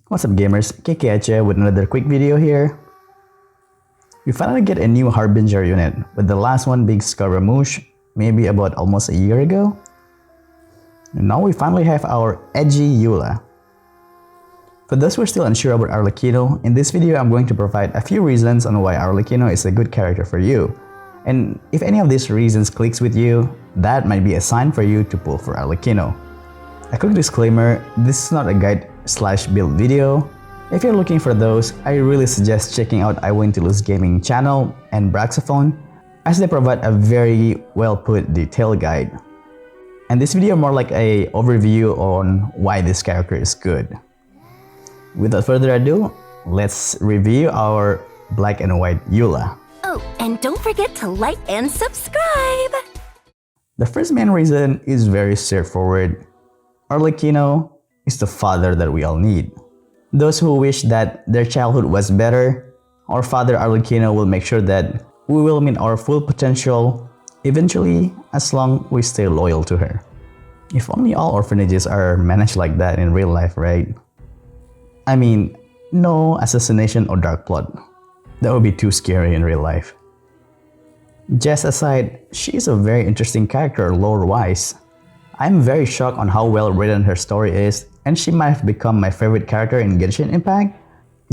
What's up gamers, KKaceh with another quick video here. We finally get a new Harbinger unit, with the last one being Scaramouche, maybe about almost a year ago. And now we finally have our edgy Eula. For those who are still unsure about Arlecchino, in this video I'm going to provide a few reasons on why Arlecchino is a good character for you. And if any of these reasons clicks with you, that might be a sign for you to pull for Arlecchino. A quick disclaimer, this is not a guide/build video. If you're looking for those, I really suggest checking out I Win to Lose Gaming channel and Braxophone, as they provide a very well put detailed guide. And this video more like a overview on why this character is good. Without further ado, let's review our black and white Eula. Oh, and don't forget to like and subscribe! The first main reason is very straightforward. Arlecchino is the father that we all need. Those who wish that their childhood was better, our father Arlecchino will make sure that we will meet our full potential eventually, as long we stay loyal to her. If only all orphanages are managed like that in real life, right? I mean, no assassination or dark plot. That would be too scary in real life. Just aside, she is a very interesting character lore-wise. I'm very shocked on how well written her story is, and she might have become my favorite character in Genshin Impact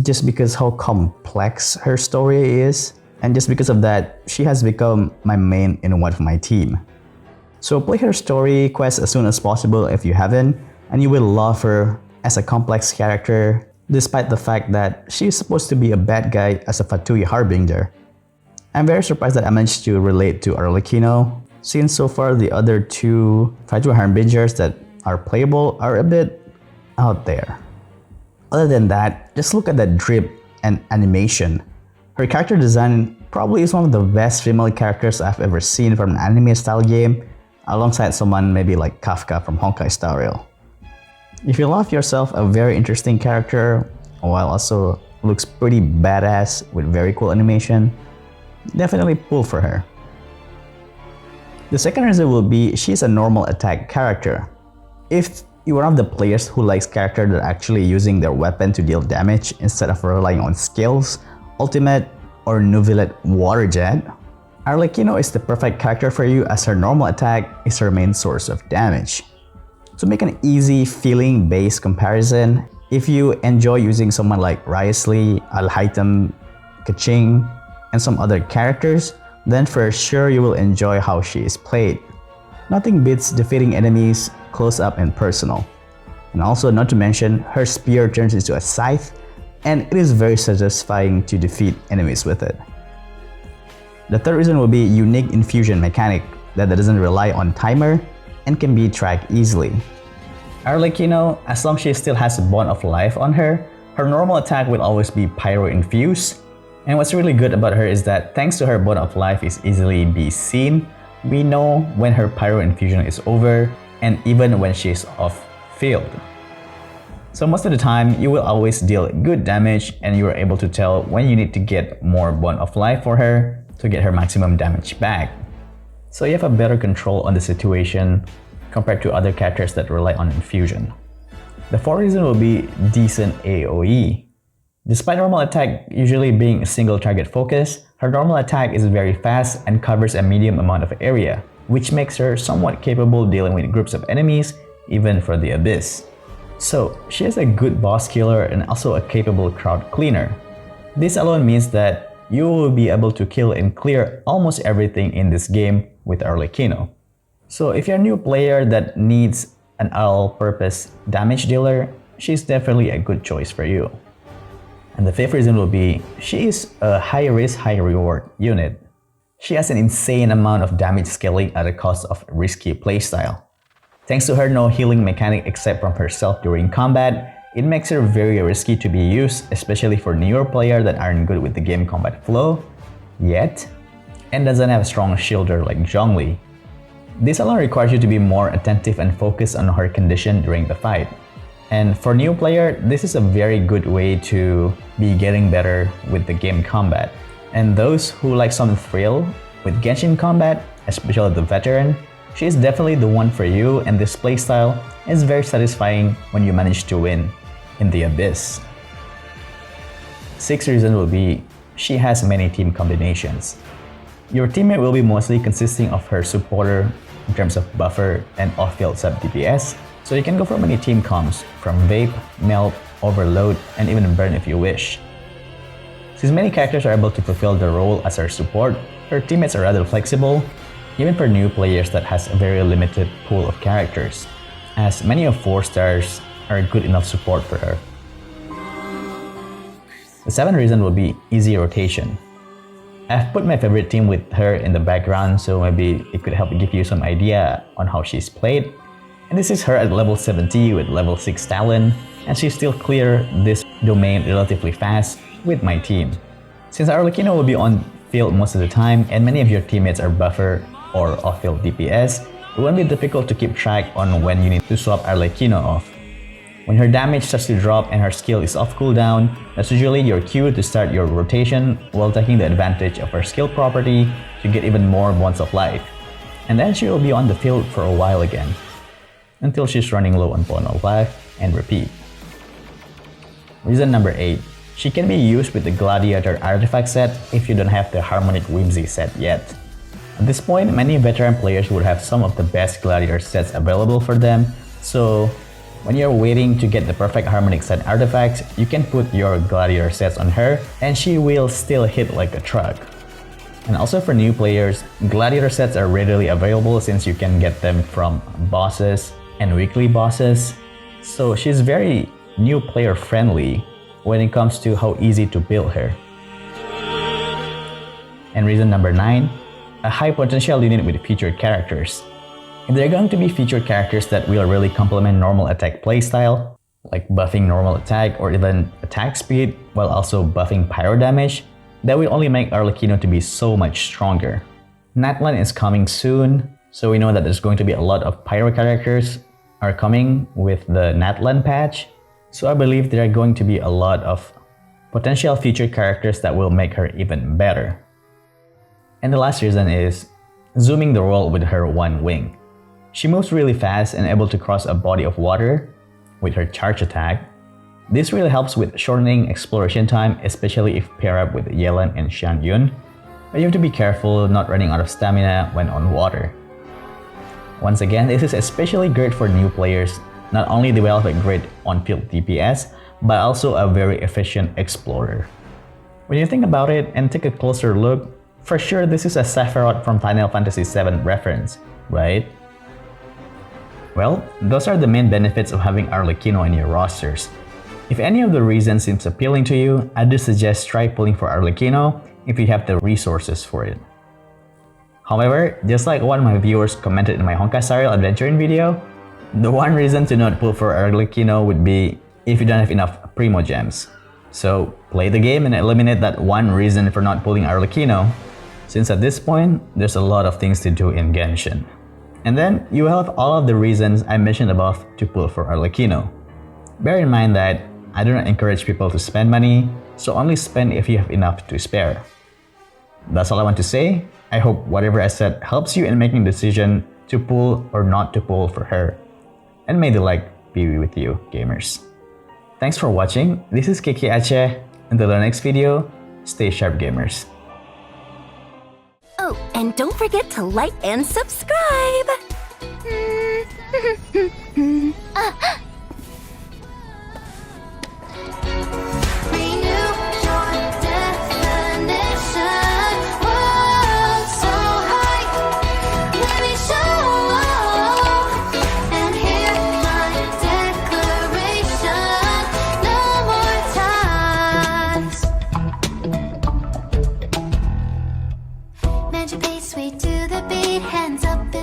just because how complex her story is, and just because of that, she has become my main in one of my team. So play her story quest as soon as possible if you haven't, and you will love her as a complex character despite the fact that she is supposed to be a bad guy as a Fatui Harbinger. I'm very surprised that I managed to relate to Arlecchino, since so far the other two Fatui Harbingers that are playable are a bit out there. Other than that, just look at that drip and animation. Her character design probably is one of the best female characters I've ever seen from an anime style game, alongside someone maybe like Kafka from Honkai Star Rail. If you love yourself a very interesting character, while also looks pretty badass with very cool animation, definitely pull for her. The second reason will be she's a normal attack character. If you're one of the players who likes characters that are actually using their weapon to deal damage instead of relying on skills, ultimate, or Nuvillet water jet, Arlecchino is the perfect character for you, as her normal attack is her main source of damage. To make an easy feeling-based comparison, if you enjoy using someone like Riosley, Alhaitam, Kaching, and some other characters, then for sure you will enjoy how she is played. Nothing beats defeating enemies close up and personal. And also, not to mention, her spear turns into a scythe, and it is very satisfying to defeat enemies with it. The third reason will be unique infusion mechanic that doesn't rely on timer and can be tracked easily. Arlecchino, as long as she still has a bond of life on her, her normal attack will always be pyro infused. And what's really good about her is that thanks to her bond of life is easily be seen, we know when her pyro infusion is over and even when she's off field. So most of the time, you will always deal good damage, and you are able to tell when you need to get more bond of life for her to get her maximum damage back. So you have a better control on the situation compared to other characters that rely on infusion. The fourth reason will be decent AoE. Despite normal attack usually being a single target focus, her normal attack is very fast and covers a medium amount of area, which makes her somewhat capable dealing with groups of enemies, even for the Abyss. So she is a good boss killer and also a capable crowd cleaner. This alone means that you will be able to kill and clear almost everything in this game with Arlecchino. So if you're a new player that needs an all-purpose damage dealer, she's definitely a good choice for you. And the fifth reason will be, she is a high-risk, high-reward unit. She has an insane amount of damage scaling at the cost of risky playstyle. Thanks to her no healing mechanic except from herself during combat, it makes her very risky to be used, especially for newer players that aren't good with the game combat flow yet, and doesn't have a strong shielder like Zhongli. This alone requires you to be more attentive and focused on her condition during the fight. And for new player, this is a very good way to be getting better with the game combat. And those who like some thrill with Genshin combat, especially the veteran, she is definitely the one for you, and this playstyle is very satisfying when you manage to win in the abyss. Sixth reason will be she has many team combinations. Your teammate will be mostly consisting of her supporter in terms of buffer and off-field sub DPS, so you can go for many team comps from Vape, Melt, Overload, and even Burn if you wish. Since many characters are able to fulfill the role as her support, her teammates are rather flexible, even for new players that has a very limited pool of characters, as many of 4 stars are good enough support for her. The 7th reason will be easy rotation. I've put my favorite team with her in the background, so maybe it could help give you some idea on how she's played. And this is her at level 70 with level 6 talent, and she still clear this domain relatively fast with my team. Since Arlecchino will be on field most of the time and many of your teammates are buffer or off-field DPS, it won't be difficult to keep track on when you need to swap Arlecchino off. When her damage starts to drop and her skill is off cooldown, that's usually your cue to start your rotation while taking the advantage of her skill property to get even more bonds of life. And then she will be on the field for a while again, until she's running low on bond of life, and repeat. Reason number 8. She can be used with the Gladiator artifact set if you don't have the Harmonic Whimsy set yet. At this point, many veteran players would have some of the best Gladiator sets available for them, so when you're waiting to get the perfect Harmonic set artifact, you can put your Gladiator sets on her and she will still hit like a truck. And also for new players, Gladiator sets are readily available since you can get them from bosses and weekly bosses, so she's very new player friendly when it comes to how easy to build her. And reason number 9, a high potential unit with featured characters. If there are going to be featured characters that will really complement normal attack playstyle, like buffing normal attack or even attack speed while also buffing pyro damage, that will only make Arlecchino to be so much stronger. Natlan is coming soon, so we know that there's going to be a lot of pyro characters are coming with the Natlan patch, so I believe there are going to be a lot of potential featured characters that will make her even better. And the last reason is zooming the world with her one wing. She moves really fast and able to cross a body of water with her charge attack. This really helps with shortening exploration time, especially if paired up with Yelan and Shan Yun, but you have to be careful not running out of stamina when on water. Once again, this is especially great for new players. Not only do they have a great on-field DPS, but also a very efficient explorer. When you think about it and take a closer look, for sure this is a Sephiroth from Final Fantasy VII reference, right? Well, those are the main benefits of having Arlecchino in your rosters. If any of the reasons seems appealing to you, I do suggest try pulling for Arlecchino if you have the resources for it. However, just like one of my viewers commented in my Honkai Star Rail adventuring video, the one reason to not pull for Arlecchino would be if you don't have enough Primo Gems. So play the game and eliminate that one reason for not pulling Arlecchino, since at this point, there's a lot of things to do in Genshin. And then you will have all of the reasons I mentioned above to pull for Arlecchino. Bear in mind that I do not encourage people to spend money, so only spend if you have enough to spare. That's all I want to say. I hope whatever I said helps you in making a decision to pull or not to pull for her. And may the light be with you, gamers. Thanks for watching. This is KKaceh. Until the next video, stay sharp, gamers. Oh, and don't forget to like and subscribe! Magic pace, way to the beat, hands up.